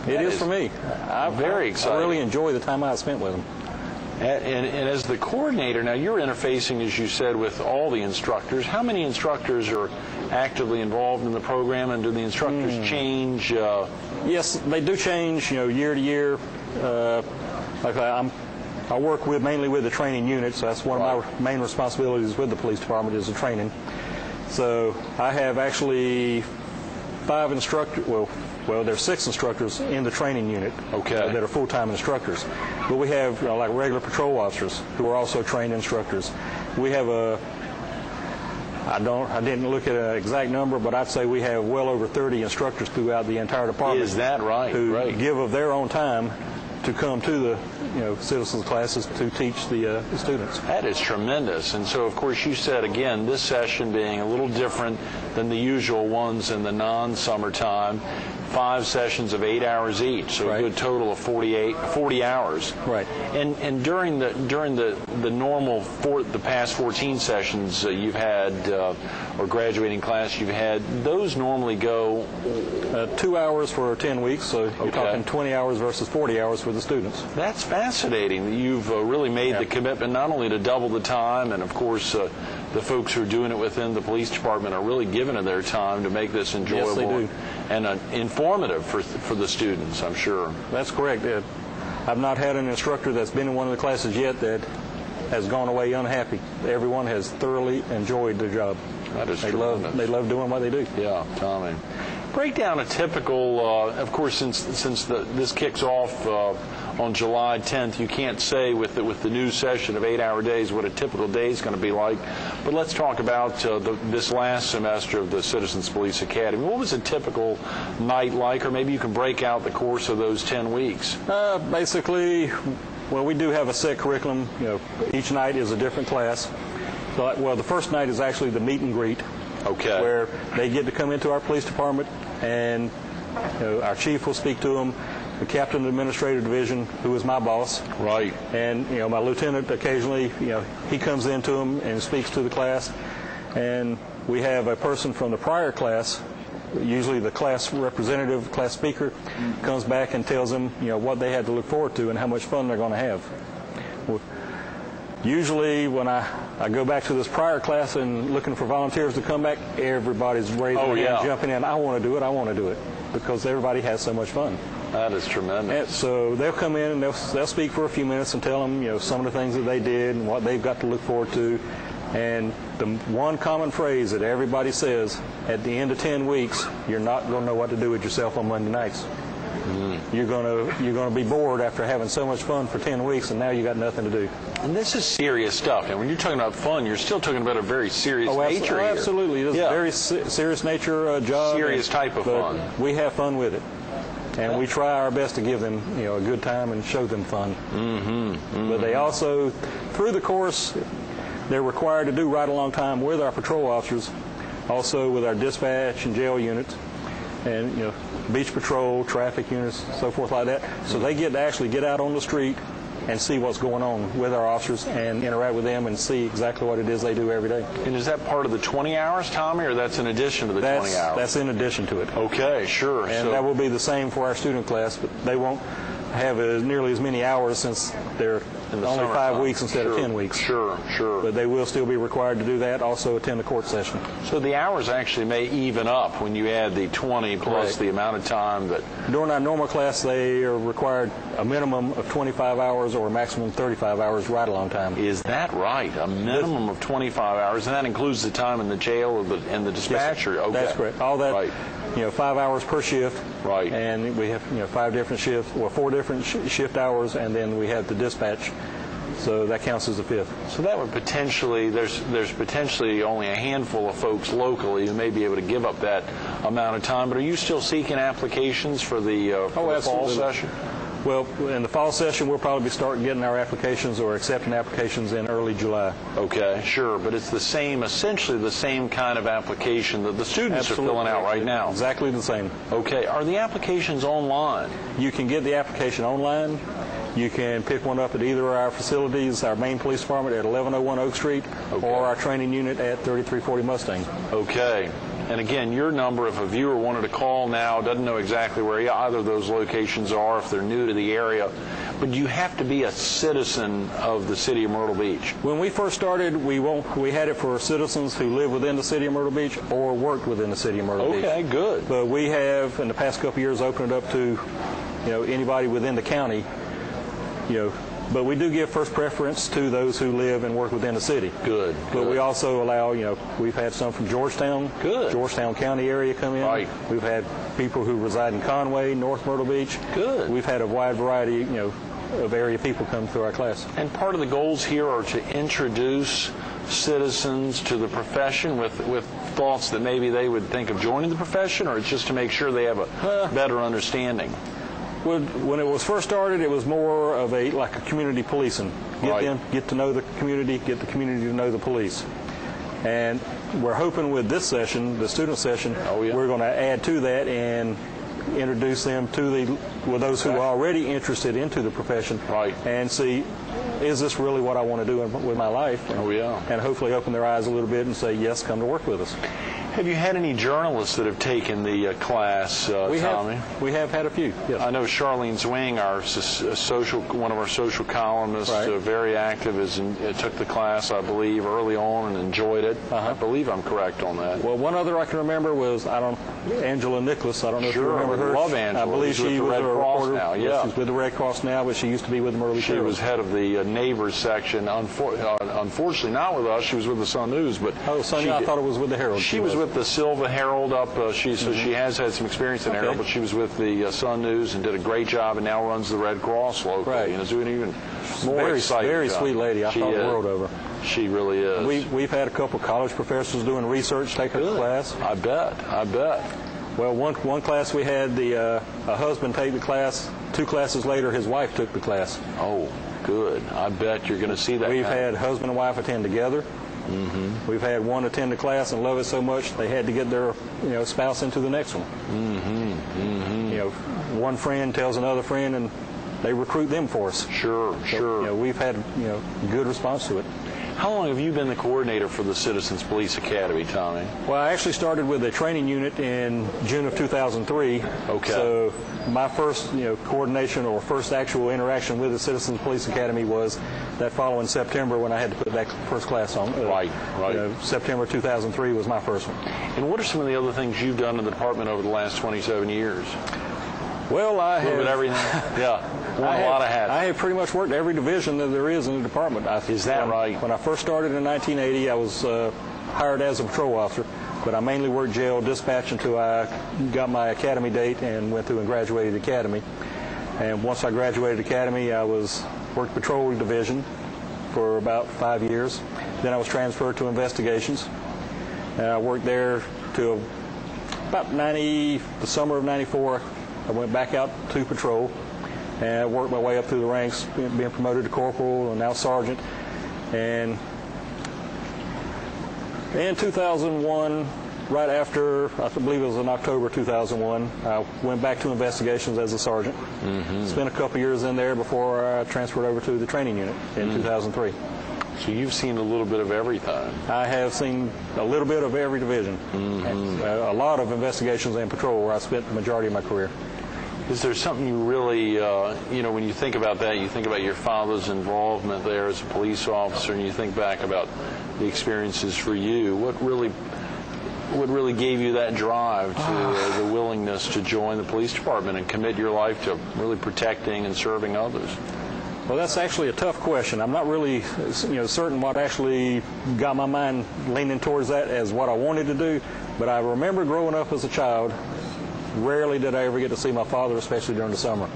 It is for me. I'm very excited. I really enjoy the time I spent with them. And as the coordinator, now you're interfacing, as you said, with all the instructors. How many instructors are actively involved in the program, and do the instructors change? Yes, they do change, year to year. Like I work mainly with the training unit, so that's one of my main responsibilities with the police department is the training. So I have actually 5 instructors. Well, there's 6 instructors in the training unit that are full-time instructors. But we have like regular patrol officers who are also trained instructors. We have I didn't look at an exact number, but I'd say we have well over 30 instructors throughout the entire department. Is that right? Who give of their own time to come to the citizens classes to teach the students. That is tremendous. And so, of course, you said, again, this session being a little different than the usual ones in the non-summertime, 5 sessions of 8 hours each, so a good total of 40 hours. Right. And during the normal the past 14 sessions you've had, or graduating class you've had, those normally go 2 hours for 10 weeks, so you're talking 20 hours versus 40 hours for the students. That's fascinating. You've really made the commitment not only to double the time, and of course the folks who are doing it within the police department are really giving of their time to make this enjoyable. Yes, they do. And informative for the students, I'm sure. That's correct. I've not had an instructor that's been in one of the classes yet that has gone away unhappy. Everyone has thoroughly enjoyed their job. That is tremendous. They love doing what they do. Yeah, Tommy. Break down a typical, of course, since this kicks off on July 10th, you can't say with the new session of 8-hour days what a typical day is going to be like. But let's talk about this last semester of the Citizens Police Academy. What was a typical night like, or maybe you can break out the course of those 10 weeks? Basically, well, we do have a set curriculum. Each night is a different class. Well, the first night is actually the meet and greet. Okay. Where they get to come into our police department, and our chief will speak to them, the captain of the administrative division, who is my boss. Right. And my lieutenant occasionally, he comes into them and speaks to the class. And we have a person from the prior class, usually the class representative, class speaker, comes back and tells them, what they had to look forward to and how much fun they're going to have. Usually when I go back to this prior class and looking for volunteers to come back, everybody's raising their hand, jumping in. I want to do it, because everybody has so much fun. That is tremendous. And so they'll come in and they'll speak for a few minutes and tell them, some of the things that they did and what they've got to look forward to. And the one common phrase that everybody says, at the end of 10 weeks, you're not going to know what to do with yourself on Monday nights. You're going to be bored after having so much fun for 10 weeks, and now you got nothing to do. And this is serious stuff. And when you're talking about fun, you're still talking about a very serious nature here. Absolutely. It is a very serious nature job. Serious type of fun. We have fun with it. And we try our best to give them, a good time and show them fun. But they also, through the course, they're required to do ride-along time with our patrol officers, also with our dispatch and jail units, and beach patrol, traffic units, so forth like that. So they get to actually get out on the street and see what's going on with our officers and interact with them and see exactly what it is they do every day. And is that part of the 20 hours, Tommy, or that's in addition to the 20 hours? That's in addition to it. Okay, sure. And that will be the same for our student class, but they won't have nearly as many hours since they're only 5 weeks instead of 10 weeks. Sure. But they will still be required to do that, also attend the court session. So the hours actually may even up when you add the 20 plus the amount of time that... During our normal class, they are required a minimum of 25 hours or a maximum 35 hours ride-along time. Is that right? A minimum of 25 hours, and that includes the time in the jail and the dispatcher? Yes, that's correct. All that, 5 hours per shift. Right. And we have, 5 different shifts, or 4 different shift hours, and then we have the dispatch. So that counts as a 5th. So that would potentially, there's potentially only a handful of folks locally who may be able to give up that amount of time. But are you still seeking applications for the fall session? Well, in the fall session, we'll probably start getting our applications or accepting applications in early July. Okay, sure. But it's essentially the same kind of application that the students are filling out right now. Exactly the same. Okay. Are the applications online? You can get the application online. You can pick one up at either of our facilities, our main police department at 1101 Oak Street, or our training unit at 3340 Mustang. Okay. And again, your number, if a viewer wanted to call now, doesn't know exactly where either of those locations are, if they're new to the area, but you have to be a citizen of the city of Myrtle Beach. When we first started, we had it for citizens who live within the city of Myrtle Beach or worked within the city of Myrtle Beach. Okay, good. But we have, in the past couple of years, opened it up to, anybody within the county, But we do give first preference to those who live and work within the city. Good. But we also allow, we've had some from Georgetown, Georgetown County area come in. Right. We've had people who reside in Conway, North Myrtle Beach. Good. We've had a wide variety, of area people come through our class. And part of the goals here are to introduce citizens to the profession with thoughts that maybe they would think of joining the profession, or it's just to make sure they have a better understanding? When it was first started, it was more of a community policing. Get to know the community, get the community to know the police. And we're hoping with this session, the student session, we're going to add to that and introduce them to those who are already interested into the profession, and see, is this really what I want to do with my life? And hopefully open their eyes a little bit and say, yes, come to work with us. Have you had any journalists that have taken the class, Tommy? We have had a few, yes. I know Charlene Zwing, one of our social columnists, very active, took the class, I believe, early on and enjoyed it. I believe I'm correct on that. Well, one other I can remember was, Angela Nicholas. I don't know if you remember her. Love Angela. I believe she was with the Red Cross now. Yeah. She's with the Red Cross now, but she used to be with the Myrtle Beach Herald. She was head of the neighbors section. Unfortunately, not with us. She was with the Sun News. But I thought it was with the Herald. She was with the Silva Herald up. She has had some experience in Herald, but she was with the Sun News and did a great job, and now runs the Red Cross locally, and is doing even more exciting. Very sweet lady. I thought the world over. She really is. We've had a couple college professors doing research take her class. I bet. Well, one class we had a husband take the class. 2 classes later, his wife took the class. Oh, good. I bet you're going to see that. We've had husband and wife attend together. Mm-hmm. We've had one attend the class and love it so much they had to get their spouse into the next one. Mm-hmm. Mm-hmm. One friend tells another friend, and they recruit them for us. Sure. We've had good response to it. How long have you been the coordinator for the Citizens Police Academy, Tommy? Well, I actually started with a training unit in June of 2003. Okay. So my first, coordination or first actual interaction with the Citizens Police Academy was that following September when I had to put that first class on. Right. September 2003 was my first one. And what are some of the other things you've done in the department over the last 27 years? Well, I have... With everything? Yeah. Worn a lot of hats. I have pretty much worked every division that there is in the department. Is that right? When I first started in 1980, I was hired as a patrol officer, but I mainly worked jail dispatch until I got my academy date and went through and graduated the academy. And once I graduated academy, I worked patrol division for about 5 years. Then I was transferred to investigations. And I worked there till about the summer of 94. I went back out to patrol and worked my way up through the ranks, being promoted to corporal and now sergeant. And in 2001, right after, I believe it was in October 2001, I went back to investigations as a sergeant. Mm-hmm. Spent a couple years in there before I transferred over to the training unit in 2003. So you've seen a little bit of everything. I have seen a little bit of every division. Mm-hmm. A lot of investigations and patrol where I spent the majority of my career. Is there something you really, when you think about that, you think about your father's involvement there as a police officer, and you think back about the experiences for you, what really gave you that drive to the willingness to join the police department and commit your life to really protecting and serving others? Well, that's actually a tough question. I'm not really, certain what actually got my mind leaning towards that as what I wanted to do, but I remember growing up as a child, rarely did I ever get to see my father, especially during the summer.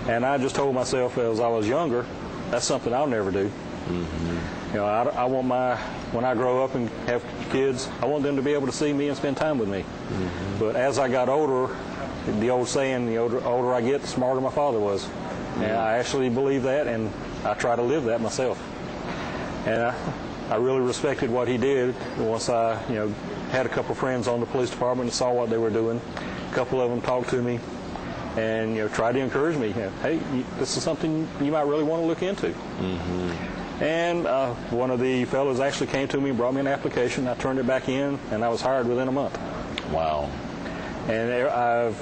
And I just told myself as I was younger, that's something I'll never do. Mm-hmm. I want when I grow up and have kids, I want them to be able to see me and spend time with me. Mm-hmm. But as I got older, the old saying, the older I get, the smarter my father was. Mm-hmm. And I actually believe that, and I try to live that myself. And I really respected what he did. Once I, had a couple friends on the police department and saw what they were doing, a couple of them talked to me and tried to encourage me. Hey, this is something you might really want to look into. Mm-hmm. And one of the fellows actually came to me and brought me an application. I turned it back in, and I was hired within a month. Wow. And I've,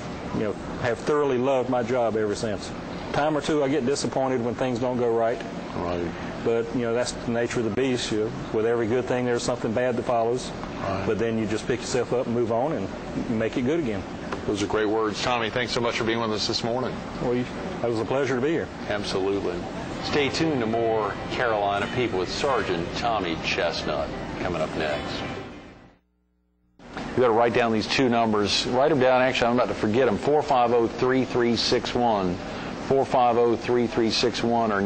have thoroughly loved my job ever since. Time or two I get disappointed when things don't go right. Right. But, that's the nature of the beast. With every good thing, there's something bad that follows. Right. But then you just pick yourself up and move on and make it good again. Those are great words. Tommy, thanks so much for being with us this morning. Well, it was a pleasure to be here. Absolutely. Stay tuned to more Carolina People with Sergeant Tommy Chestnut coming up next. You got to write down these two numbers. Write them down. Actually, I'm about to forget them. 450-3361. 450-3361 or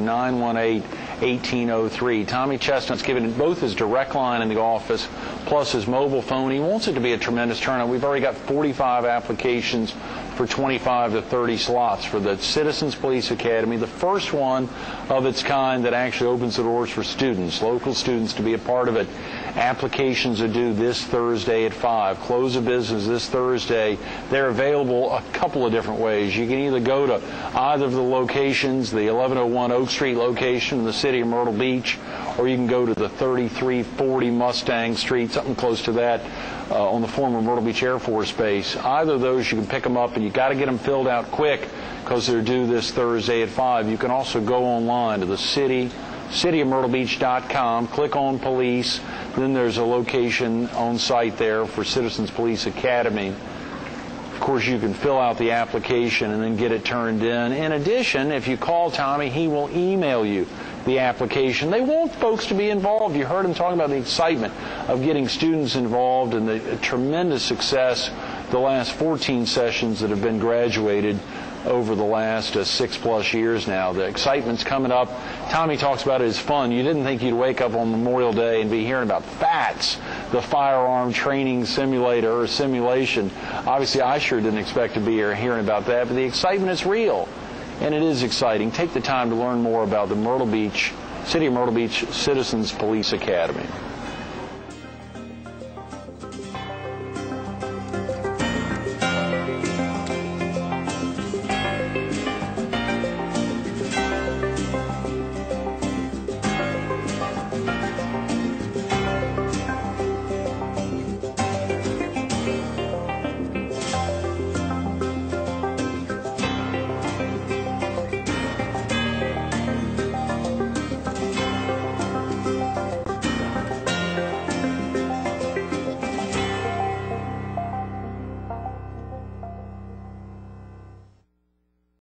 918-1803. Tommy Chestnut's given both his direct line in the office plus his mobile phone. He wants it to be a tremendous turnout. We've already got 45 applications for 25 to 30 slots for the Citizens Police Academy, the first one of its kind that actually opens the doors for students, local students, to be a part of it. Applications are due this Thursday at 5. Close of business this Thursday. They're available a couple of different ways. You can either go to either of the locations, the 1101 Oak Street location in the city of Myrtle Beach, or you can go to the 3340 Mustang Street, something close to that, on the former Myrtle Beach Air Force Base. Either of those, you can pick them up, and you got to get them filled out quick because they're due this Thursday at 5. You can also go online to the cityofmyrtlebeach.com, click on police, then there's a location on site there for Citizens Police Academy. Of course, you can fill out the application and then get it turned in. In addition, if you call Tommy, he will email you the application. They want folks to be involved. You heard him talking about the excitement of getting students involved and the tremendous success the last 14 sessions that have been graduated over the last 6+ years now. The excitement's coming up. Tommy talks about it as fun. You didn't think you'd wake up on Memorial Day and be hearing about FATS, the firearm training simulator or simulation. Obviously, I sure didn't expect to be here hearing about that, but the excitement is real, and it is exciting. Take the time to learn more about the City of Myrtle Beach Citizens Police Academy.